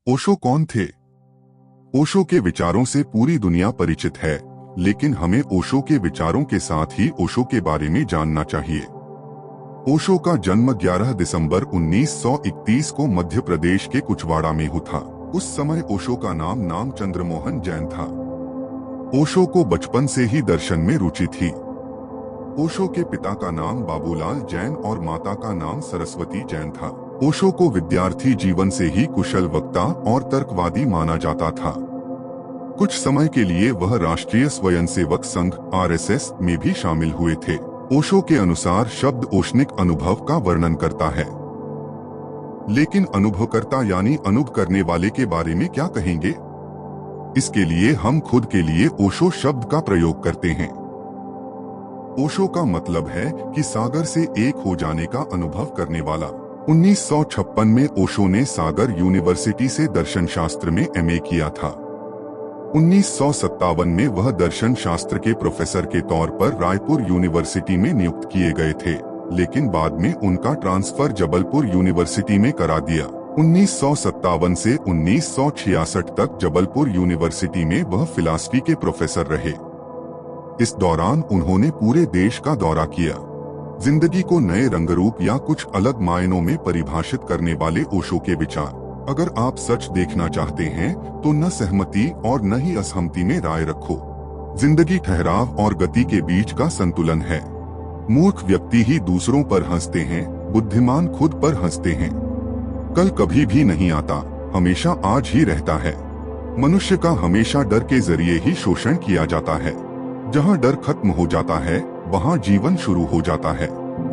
ओशो कौन थे? ओशो के विचारों से पूरी दुनिया परिचित है, लेकिन हमें ओशो के विचारों के साथ ही ओशो के बारे में जानना चाहिए। ओशो का जन्म 11 दिसंबर 1931 को मध्य प्रदेश के कुचवाड़ा में हुआ था। उस समय ओशो का नाम चंद्रमोहन जैन था। ओशो को बचपन से ही दर्शन में रुचि थी। ओशो के पिता का नाम बाबूलाल जैन और माता का नाम सरस्वती जैन था। ओशो को विद्यार्थी जीवन से ही कुशल वक्ता और तर्कवादी माना जाता था। कुछ समय के लिए वह राष्ट्रीय स्वयंसेवक संघ (आरएसएस) में भी शामिल हुए थे। ओशो के अनुसार शब्द औष्णिक अनुभव का वर्णन करता है। लेकिन अनुभवकर्ता यानी अनुभव करने वाले के बारे में क्या कहेंगे? इसके लिए हम खुद के लिए ओशो शब्द का प्रयोग करते हैं। ओशो का मतलब है कि सागर से एक हो जाने का अनुभव करने वाला। 1956 में ओशो ने सागर यूनिवर्सिटी से दर्शन शास्त्र में एमए किया था। 1957 में वह दर्शन शास्त्र के प्रोफेसर के तौर पर रायपुर यूनिवर्सिटी में नियुक्त किए गए थे, लेकिन बाद में उनका ट्रांसफर जबलपुर यूनिवर्सिटी में करा दिया। 1957 से 1966 तक जबलपुर यूनिवर्सिटी में वह फिलॉसफी के प्रोफेसर रहे। इस दौरान उन्होंने पूरे देश का दौरा किया। जिंदगी को नए रंगरूप या कुछ अलग मायनों में परिभाषित करने वाले ओशो के विचार। अगर आप सच देखना चाहते हैं तो न सहमति और न ही असहमति में राय रखो। जिंदगी ठहराव और गति के बीच का संतुलन है। मूर्ख व्यक्ति ही दूसरों पर हंसते हैं, बुद्धिमान खुद पर हंसते हैं। कल कभी भी नहीं आता, हमेशा आज ही रहता है। मनुष्य का हमेशा डर के जरिए ही शोषण किया जाता है। जहाँ डर खत्म हो जाता है वहाँ जीवन शुरू हो जाता है।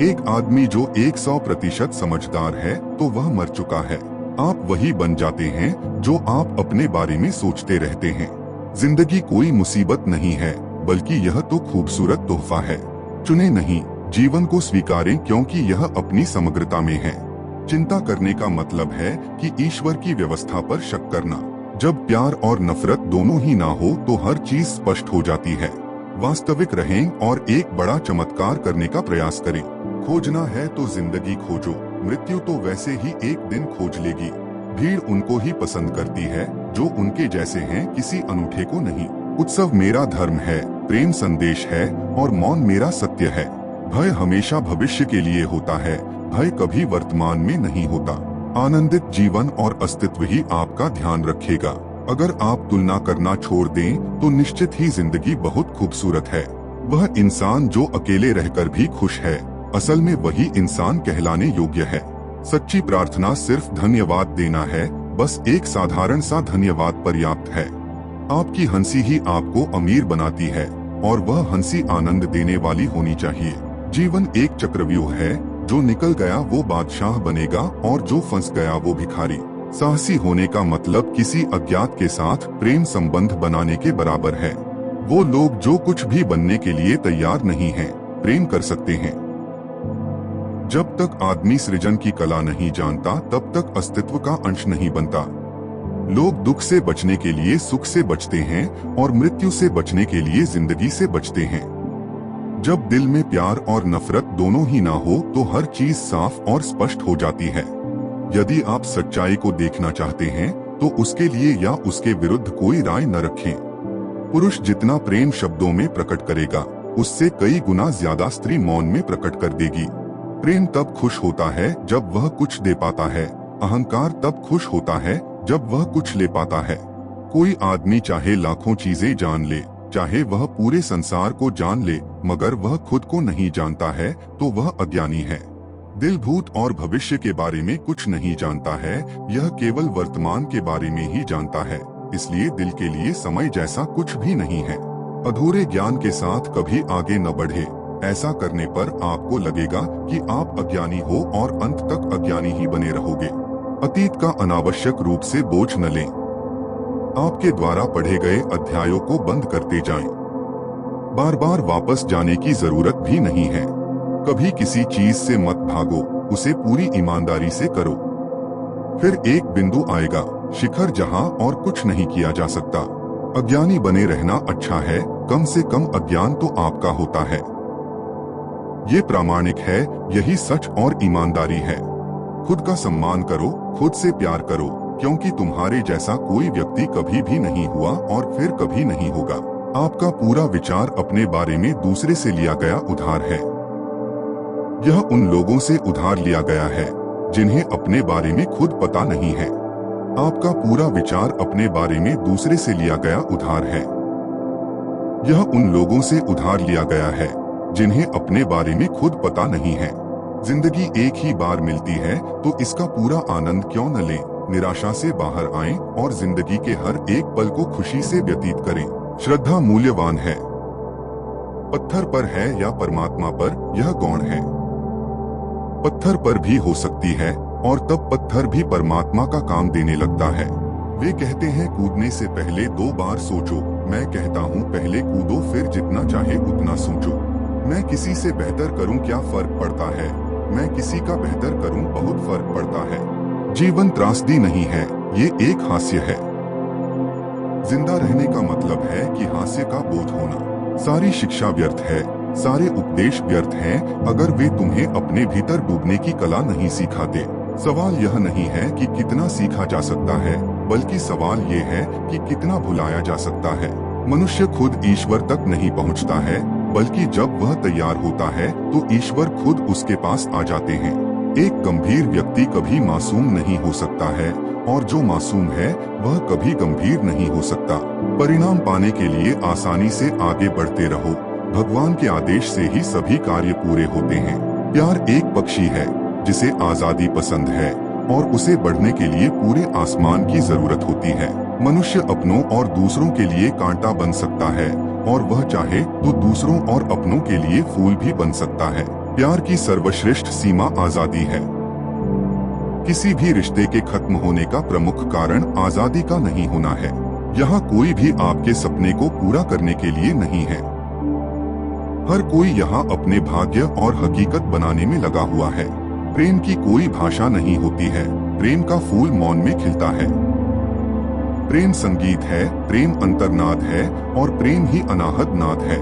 एक आदमी जो 100% समझदार है तो वह मर चुका है। आप वही बन जाते हैं जो आप अपने बारे में सोचते रहते हैं। जिंदगी कोई मुसीबत नहीं है, बल्कि यह तो खूबसूरत तोहफा है। चुने नहीं, जीवन को स्वीकारें क्योंकि यह अपनी समग्रता में है। चिंता करने का मतलब है कि ईश्वर की व्यवस्था पर शक करना। जब प्यार और नफरत दोनों ही ना हो तो हर चीज स्पष्ट हो जाती है। वास्तविक रहें और एक बड़ा चमत्कार करने का प्रयास करें। खोजना है तो जिंदगी खोजो, मृत्यु तो वैसे ही एक दिन खोज लेगी। भीड़ उनको ही पसंद करती है जो उनके जैसे हैं, किसी अनूठे को नहीं। उत्सव मेरा धर्म है, प्रेम संदेश है और मौन मेरा सत्य है। भय हमेशा भविष्य के लिए होता है, भय कभी वर्तमान में नहीं होता। आनंदित जीवन और अस्तित्व ही आपका ध्यान रखेगा। अगर आप तुलना करना छोड़ दें तो निश्चित ही जिंदगी बहुत खूबसूरत है। वह इंसान जो अकेले रहकर भी खुश है, असल में वही इंसान कहलाने योग्य है। सच्ची प्रार्थना सिर्फ धन्यवाद देना है, बस एक साधारण सा धन्यवाद पर्याप्त है। आपकी हंसी ही आपको अमीर बनाती है और वह हंसी आनंद देने वाली होनी चाहिए। जीवन एक चक्रव्यूह है, जो निकल गया वो बादशाह बनेगा और जो फंस गया वो भिखारी। साहसी होने का मतलब किसी अज्ञात के साथ प्रेम संबंध बनाने के बराबर है। वो लोग जो कुछ भी बनने के लिए तैयार नहीं हैं, प्रेम कर सकते हैं। जब तक आदमी सृजन की कला नहीं जानता तब तक अस्तित्व का अंश नहीं बनता। लोग दुख से बचने के लिए सुख से बचते हैं और मृत्यु से बचने के लिए जिंदगी से बचते हैं। जब दिल में प्यार और नफरत दोनों ही ना हो तो हर चीज साफ और स्पष्ट हो जाती है। यदि आप सच्चाई को देखना चाहते हैं तो उसके लिए या उसके विरुद्ध कोई राय न रखें। पुरुष जितना प्रेम शब्दों में प्रकट करेगा, उससे कई गुना ज्यादा स्त्री मौन में प्रकट कर देगी। प्रेम तब खुश होता है जब वह कुछ दे पाता है, अहंकार तब खुश होता है जब वह कुछ ले पाता है। कोई आदमी चाहे लाखों चीजें जान ले, चाहे वह पूरे संसार को जान ले, मगर वह खुद को नहीं जानता है तो वह अज्ञानी है। दिल भूत और भविष्य के बारे में कुछ नहीं जानता है, यह केवल वर्तमान के बारे में ही जानता है। इसलिए दिल के लिए समय जैसा कुछ भी नहीं है। अधूरे ज्ञान के साथ कभी आगे न बढ़े। ऐसा करने पर आपको लगेगा कि आप अज्ञानी हो और अंत तक अज्ञानी ही बने रहोगे। अतीत का अनावश्यक रूप से बोझ न लें। आपके द्वारा पढ़े गए अध्यायों को बंद करते जाएं। बार बार वापस जाने की जरूरत भी नहीं है। कभी किसी चीज से मत भागो, उसे पूरी ईमानदारी से करो। फिर एक बिंदु आएगा, शिखर जहां और कुछ नहीं किया जा सकता। अज्ञानी बने रहना अच्छा है, कम से कम अज्ञान तो आपका होता है। ये प्रामाणिक है, यही सच और ईमानदारी है। खुद का सम्मान करो, खुद से प्यार करो, क्योंकि तुम्हारे जैसा कोई व्यक्ति कभी भी नहीं हुआ और फिर कभी नहीं होगा। आपका पूरा विचार अपने बारे में दूसरे से लिया गया उधार है। यह उन लोगों से उधार लिया गया है जिन्हें अपने बारे में खुद पता नहीं है। आपका पूरा विचार अपने बारे में दूसरे से लिया गया उधार है। यह उन लोगों से उधार लिया गया है जिन्हें अपने बारे में खुद पता नहीं है। जिंदगी एक ही बार मिलती है तो इसका पूरा आनंद क्यों न लें। निराशा से बाहर आएं और जिंदगी के हर एक पल को खुशी से व्यतीत करें। श्रद्धा मूल्यवान है। पत्थर पर है या परमात्मा पर, यह गौण है। पत्थर पर भी हो सकती है और तब पत्थर भी परमात्मा का काम देने लगता है। वे कहते हैं कूदने से पहले 2 बार सोचो। मैं कहता हूँ पहले कूदो, फिर जितना चाहे उतना सोचो। मैं किसी से बेहतर करूँ, क्या फर्क पड़ता है। मैं किसी का बेहतर करूँ, बहुत फर्क पड़ता है। जीवन त्रासदी नहीं है, ये एक हास्य है। जिंदा रहने का मतलब है कि हास्य का बोध होना। सारी शिक्षा व्यर्थ है, सारे उपदेश व्यर्थ हैं अगर वे तुम्हें अपने भीतर डूबने की कला नहीं सिखाते। सवाल यह नहीं है कि कितना सीखा जा सकता है, बल्कि सवाल ये है कि कितना भुलाया जा सकता है। मनुष्य खुद ईश्वर तक नहीं पहुंचता है, बल्कि जब वह तैयार होता है तो ईश्वर खुद उसके पास आ जाते हैं। एक गंभीर व्यक्ति कभी मासूम नहीं हो सकता है और जो मासूम है वह कभी गंभीर नहीं हो सकता। परिणाम पाने के लिए आसानी से आगे बढ़ते रहो। भगवान के आदेश से ही सभी कार्य पूरे होते हैं। प्यार एक पक्षी है जिसे आजादी पसंद है और उसे बढ़ने के लिए पूरे आसमान की जरूरत होती है। मनुष्य अपनों और दूसरों के लिए कांटा बन सकता है और वह चाहे तो दूसरों और अपनों के लिए फूल भी बन सकता है। प्यार की सर्वश्रेष्ठ सीमा आजादी है। किसी भी रिश्ते के खत्म होने का प्रमुख कारण आजादी का नहीं होना है। यहाँ कोई भी आपके सपने को पूरा करने के लिए नहीं है। हर कोई यहाँ अपने भाग्य और हकीकत बनाने में लगा हुआ है। प्रेम की कोई भाषा नहीं होती है, प्रेम का फूल मौन में खिलता है। प्रेम संगीत है, प्रेम अंतर्नाद है और प्रेम ही अनाहत नाद है।